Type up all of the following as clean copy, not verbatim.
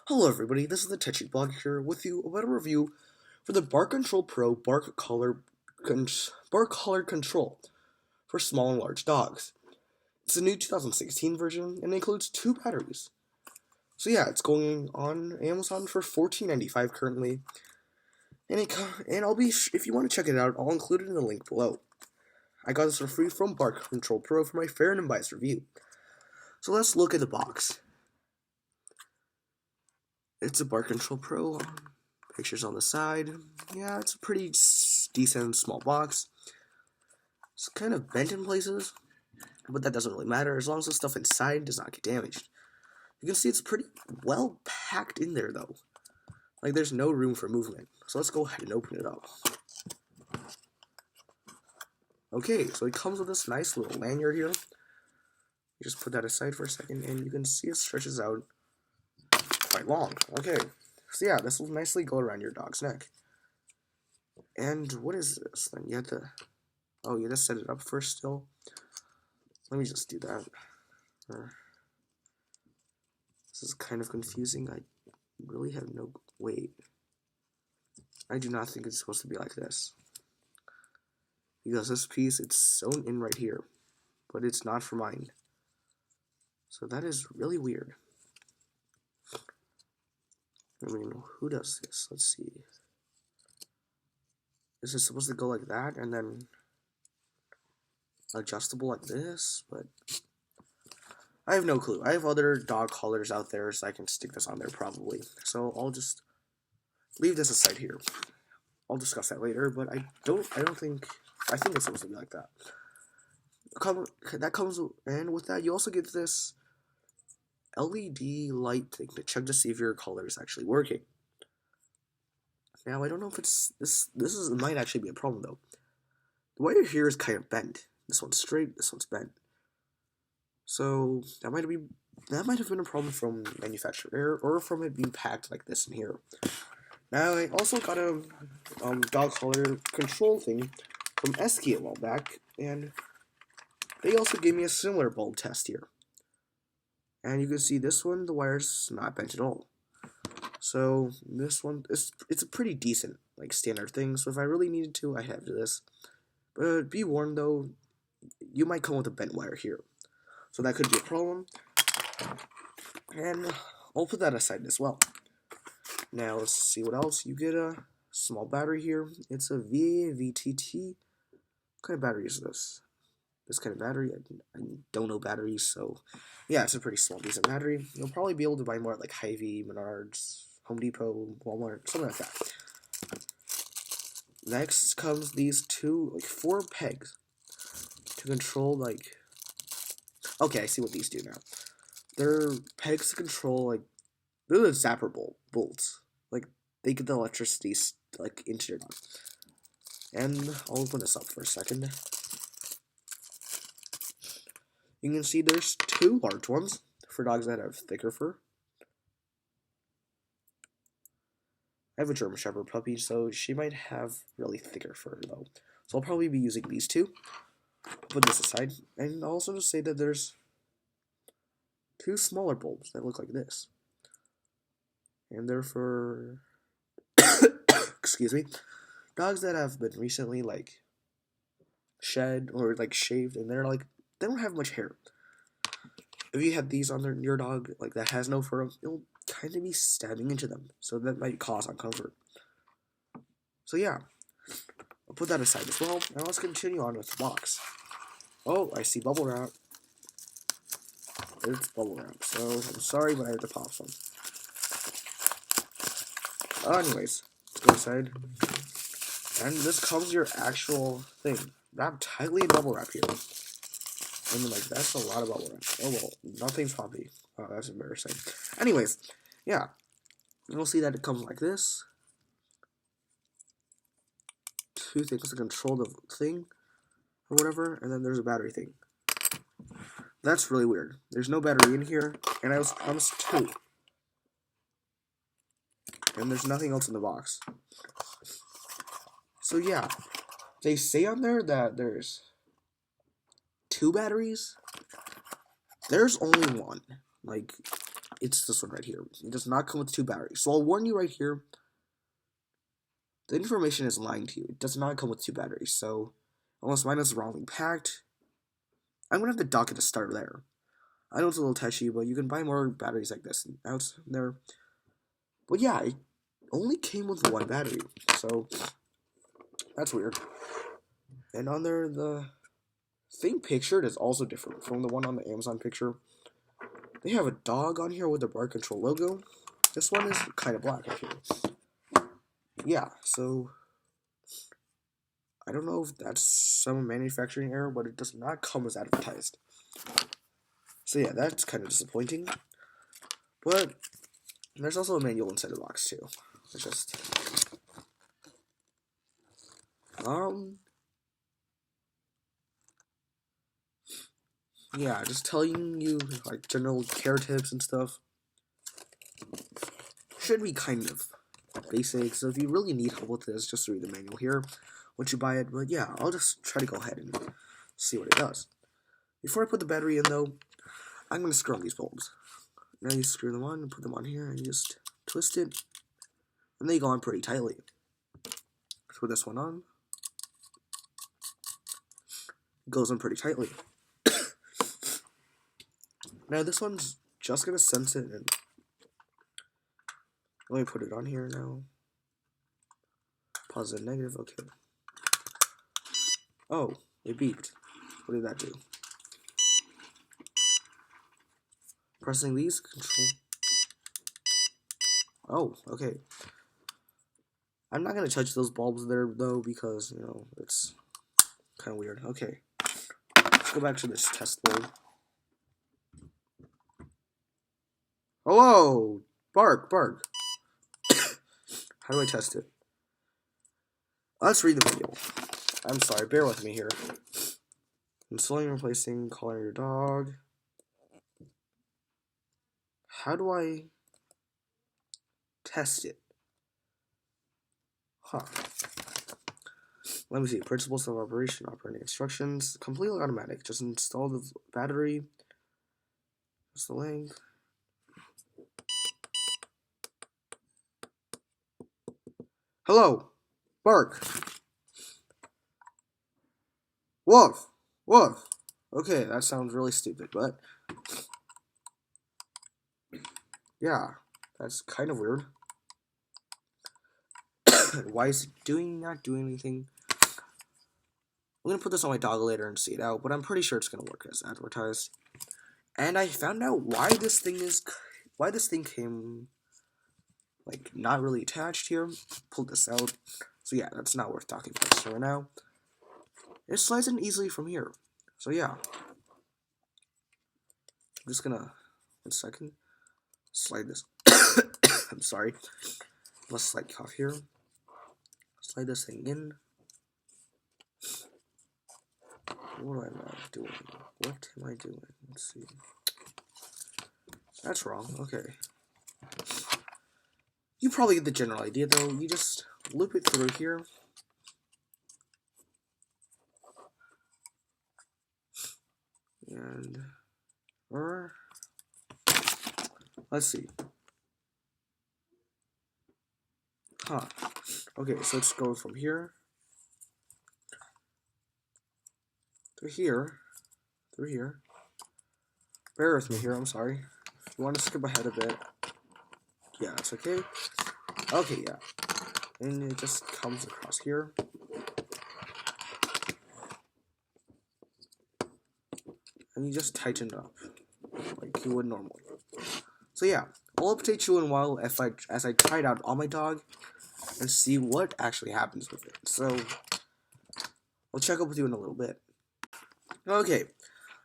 Hello everybody, this is the Tetchy Blog here with you about a review for the Bark Control Pro Bark Collar Control for small and large dogs. It's a new 2016 version and it includes two batteries. So yeah, it's going on Amazon for $14.95 currently, and if you want to check it out, I'll include it in the link below. I got this for free from Bark Control Pro for my fair and unbiased review. So let's look at the box. It's a Bark Control Pro. Pictures on the side. Yeah, it's a pretty decent small box. It's kind of bent in places, but that doesn't really matter as long as the stuff inside does not get damaged. You can see it's pretty well packed in there though. Like there's no room for movement. So let's go ahead and open it up. Okay, so it comes with this nice little lanyard here. You just put that aside for a second and you can see it stretches out quite long. Okay, so yeah, this will nicely go around your dog's neck. And what is this? Then you have to, oh, you have to set it up first still. Let me just do that. This is kind of confusing. I really have no, wait. I do not think it's supposed to be like this. Because this piece, it's sewn in right here. But it's not for mine. So that is really weird. I mean, who does this? Let's see. Is it supposed to go like that and then adjustable like this? But I have no clue. I have other dog collars out there, so I can stick this on there probably. So I'll just leave this aside here. I'll discuss that later, but I think it's supposed to be like that. That comes, and with that, you also get this LED light thing to check to see if your collar is actually working. Now, I don't know if it's, it might actually be a problem though. The wire here is kind of bent. This one's straight, this one's bent. So, that might have been a problem from manufacturer, or from it being packed like this in here. Now, I also got a dog collar control thing from Esky a while back, and they also gave me a similar bulb test here. And you can see this one, the wire's not bent at all. So this one, it's a pretty decent, like, standard thing, so if I really needed to, I have this. But be warned though, you might come with a bent wire here. So that could be a problem. And I'll put that aside as well. Now let's see what else. You get a small battery here. It's a VTT. What kind of battery is this? This kind of battery? I don't know batteries, so yeah, it's a pretty small, decent battery. You'll probably be able to buy more at like Hy-Vee, Menards, Home Depot, Walmart, something like that. Next comes these like 4 pegs to control, like, okay, I see what these do now. They're pegs to control, like, they're the zapper bolts. Like, they get the electricity, like, into your dog. And I'll open this up for a second. You can see there's 2 large ones for dogs that have thicker fur. I have a German Shepherd puppy, so she might have really thicker fur though. So I'll probably be using these 2. Put this aside. And I'll also just say that there's 2 smaller bulbs that look like this. And they're for excuse me, dogs that have been recently, like, shed or, like, shaved, and they're like, they don't have much hair. If you have these on your dog, like, that has no fur, it'll kind of be stabbing into them, so that might cause uncomfort. So yeah, I'll put that aside as well. Now let's continue on with the box. Oh, I see bubble wrap. It's bubble wrap, so I'm sorry, but I have to pop some. Anyways, let's go aside. And this comes your actual thing, wrapped tightly in bubble wrap here. I mean, like, that's a lot of bubble wrap. Oh well, nothing's poppy. Oh, that's embarrassing. Anyways, yeah, you'll see that it comes like this. 2 things to control the thing, or whatever, and then there's a battery thing. That's really weird. There's no battery in here, and I was promised 2. And there's nothing else in the box. So yeah, they say on there that there's 2 batteries. There's only 1. Like, it's this one right here. It does not come with 2 batteries. So I'll warn you right here. The information is lying to you. It does not come with 2 batteries. So unless mine is wrongly packed, I'm going to have to dock it to start there. I know it's a little touchy, but you can buy more batteries like this out there. But yeah, it only came with 1 battery. So that's weird. And on there, the thing pictured is also different from the one on the Amazon picture. They have a dog on here with the bar control logo. This one is kind of black actually. Yeah, so I don't know if that's some manufacturing error, but it does not come as advertised. So yeah, that's kind of disappointing. But there's also a manual inside the box too. It's just yeah, just telling you like general care tips and stuff. Should be kind of basic, so if you really need help with this, just read the manual here once you buy it. But yeah, I'll just try to go ahead and see what it does. Before I put the battery in though, I'm going to screw on these bulbs. Now you screw them on and put them on here and you just twist it, and they go on pretty tightly. Put this one on. It goes on pretty tightly. Now this one's just going to sense it, and let me put it on here now. Positive, negative, okay. Oh, it beeped. What did that do? Pressing these, control. Oh, okay. I'm not going to touch those bulbs there, though, because, you know, it's kind of weird. Okay. Let's go back to this test bulb. Hello! Bark, bark. How do I test it? Let's read the manual. I'm sorry, bear with me here. Installing and replacing, calling your dog. How do I test it? Huh. Let me see. Principles of operation, operating instructions. Completely automatic. Just install the battery. That's the link. Hello. Bark. Woof. Woof. Okay, that sounds really stupid, but yeah, that's kind of weird. Why is it not doing anything? I'm gonna put this on my dog later and see it out, but I'm pretty sure it's gonna work as advertised. And I found out why this thing came like not really attached here. Pulled this out. So yeah, that's not worth talking about right now. It slides in easily from here. So yeah. I'm just gonna 1 second. Slide this. I'm sorry. Let's slide off here. Slide this thing in. What am I doing? What am I doing? Let's see. That's wrong. Okay. You probably get the general idea though. You just loop it through here. And let's see. Huh. Okay, so let's go from here to here, through here. Bear with me here, I'm sorry. If you want to skip ahead a bit, yeah, it's okay. Okay, yeah. And it just comes across here. And you just tighten it up, like you would normally. So yeah, I'll update you in a while as I try it out on my dog, and see what actually happens with it. So, I'll check up with you in a little bit. Okay,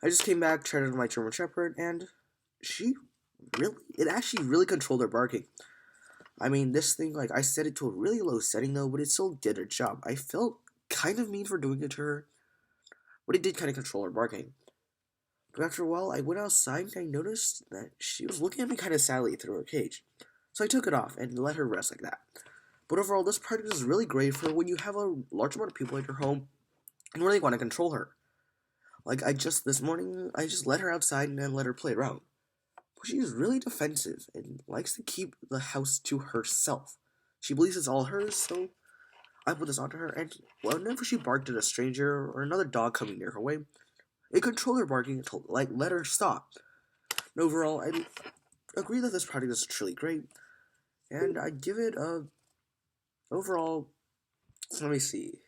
I just came back, tried it on my German Shepherd, and it actually really controlled her barking. I mean, this thing, like, I set it to a really low setting though, but it still did her job. I felt kind of mean for doing it to her, but it did kind of control her barking. But after a while, I went outside and I noticed that she was looking at me kind of sadly through her cage. So I took it off and let her rest like that. But overall, this product is really great for when you have a large amount of people at your home and really want to control her. Like, this morning, I just let her outside and then let her play around. She's really defensive and likes to keep the house to herself. She believes it's all hers, so I put this onto her, and whenever she barked at a stranger or another dog coming near her way, it controlled her barking and told, let her stop. And overall, I agree that this product is truly great, and I give it a overall. Let me see.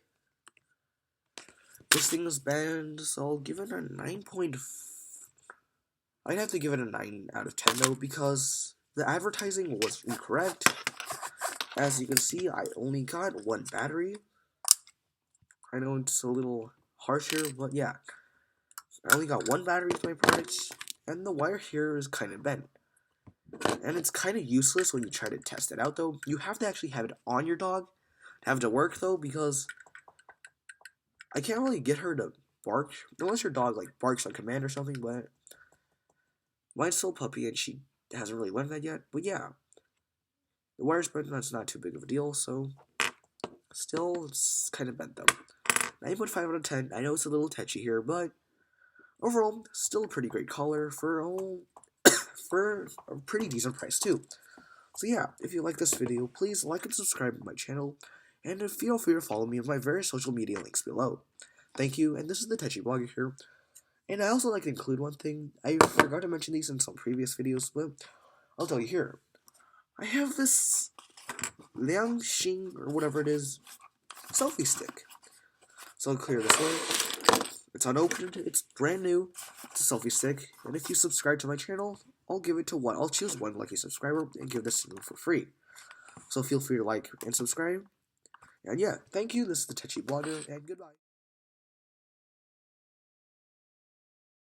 This thing is banned, so I'll give it a 9. I'd have to give it a 9 out of 10 though, because the advertising was incorrect. As you can see, I only got 1 battery. I know it's a little harsh here, but yeah. I only got 1 battery with my products, and the wire here is kind of bent. And it's kind of useless when you try to test it out though. You have to actually have it on your dog to have it to work though, because I can't really get her to bark, unless your dog barks on command or something, but mine's still a puppy and she hasn't really learned that yet. But yeah, the wire's bent, that's not too big of a deal, so still, it's kind of bent though. 9.5 out of 10, I know it's a little touchy here, but overall, still a pretty great collar for a pretty decent price too. So yeah, if you like this video, please like and subscribe to my channel, and feel free to follow me on my various social media links below. Thank you, and this is the Tetchy Blogger here. And I also like to include one thing. I forgot to mention these in some previous videos, but I'll tell you here. I have this Liangxing, or whatever it is, selfie stick. So I'll clear this way. It's unopened, it's brand new, it's a selfie stick, and if you subscribe to my channel, I'll give it to one. I'll choose one lucky subscriber and give this to you for free. So feel free to like and subscribe. And yeah, thank you. This is the Tetchy Blogger, and goodbye.